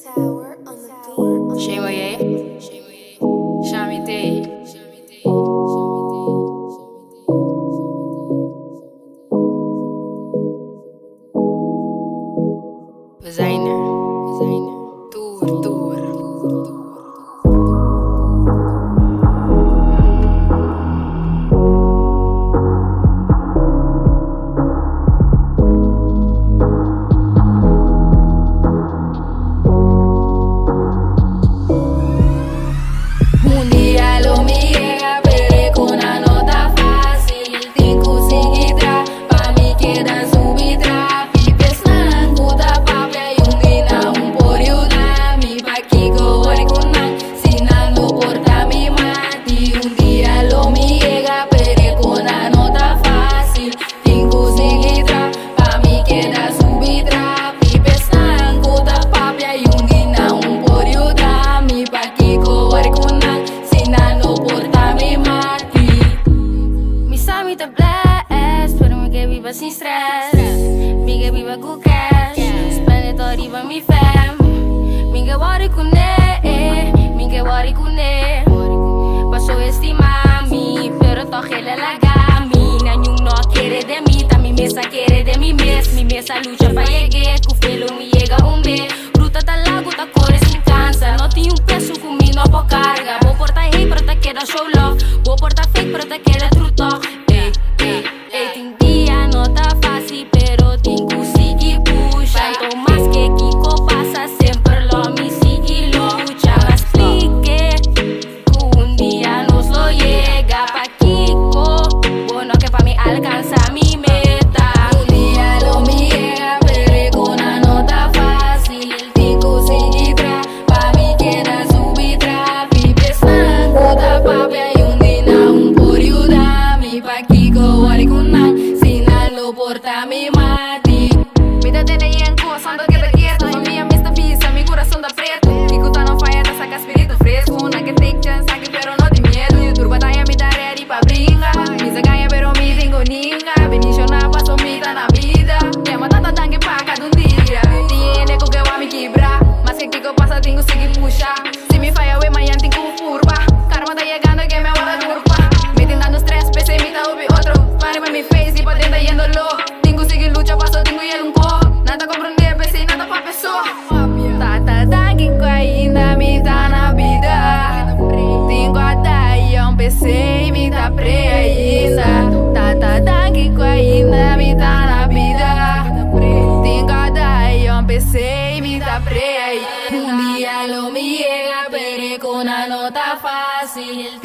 Tower on the beat. Shemoye, Shamite. We zijn er. Tour. Un día lo llega, pero con una nota fácil. Tengo seguidra, pa' mí queda subidra. Pipes na kuda papia, yung ina un poriuda. Mi paquico ori kunan, sinalo porta mi mati. Un día lo llega, pero con una nota fácil. Tengo seguidra, pa' mí queda subidra. Pipes na kuda papia, yung ina un poriuda. Mi paquico ori kunan, sinalo porta mi mati. Mi sabe te bless, pero me que viva sin stress. Mi que viva con cash, spend it all even mi fam. Mi que worry con mi que worry con paso estima mi, pero tojele la gami. Nanyung no quiere de mí, ta mi mesa quiere de mi mesa lucha pa' llegar, kufelo mi llega un mes. Ruta ta lago, ta corre sin cansa, no tiene un peso conmigo, no po carga. Vos porta hate, pero te queda show love. Vos porta fake, pero te queda true talk. Tem dia no tá fácil, pero tem que seguir puxa. Tanto más que Kiko pasa, siempre lo me sigue lucha. Explique que un día nos lo llega pa' Kiko, bueno que pa' mí alcanza mi meta. Un día lo me llega, pero con una nota fácil. Tengo seguidra, pa' mí queda subidra. Pipes na kuda papia, yung dina un poriuda. Mi pa' Kiko ori kunan, sinalo porta mi mati. Vida tiene y en corazón que te quiero. Mamia me está pisa, mi corazón da preto. Kiko tá no fire, tá saca espírito fresco. Una que take chance, saque pero no te miedo. YouTube batalha me dar ready pa' brinca. Misa ganha pero me tengo ninga. Bendición na paso mi tá na vida. Llama tanta tanque pa' cada dia. Tiene com que eu me quebrar. Mas que Kiko passa, tengo seguir puxar. Se me falla, we manhã tengo curva. Karma tá chegando que me hora turpa. Me tentando stress, pensei me tá ouvi outro. Pare mi face y pa' dentro yendo low. Tengo seguir lucha, paso, tengo yendo un co. Nada comprender, pensei nada pa' pessoa. Tá tangue ainda me tá na vida. Tengo a dar um PC e me tá pre ainda. Tá tangue ainda me tá na vida. Tengo a dar um PC e me tá pre ainda. Un día lo me llega, pero con una nota fácil.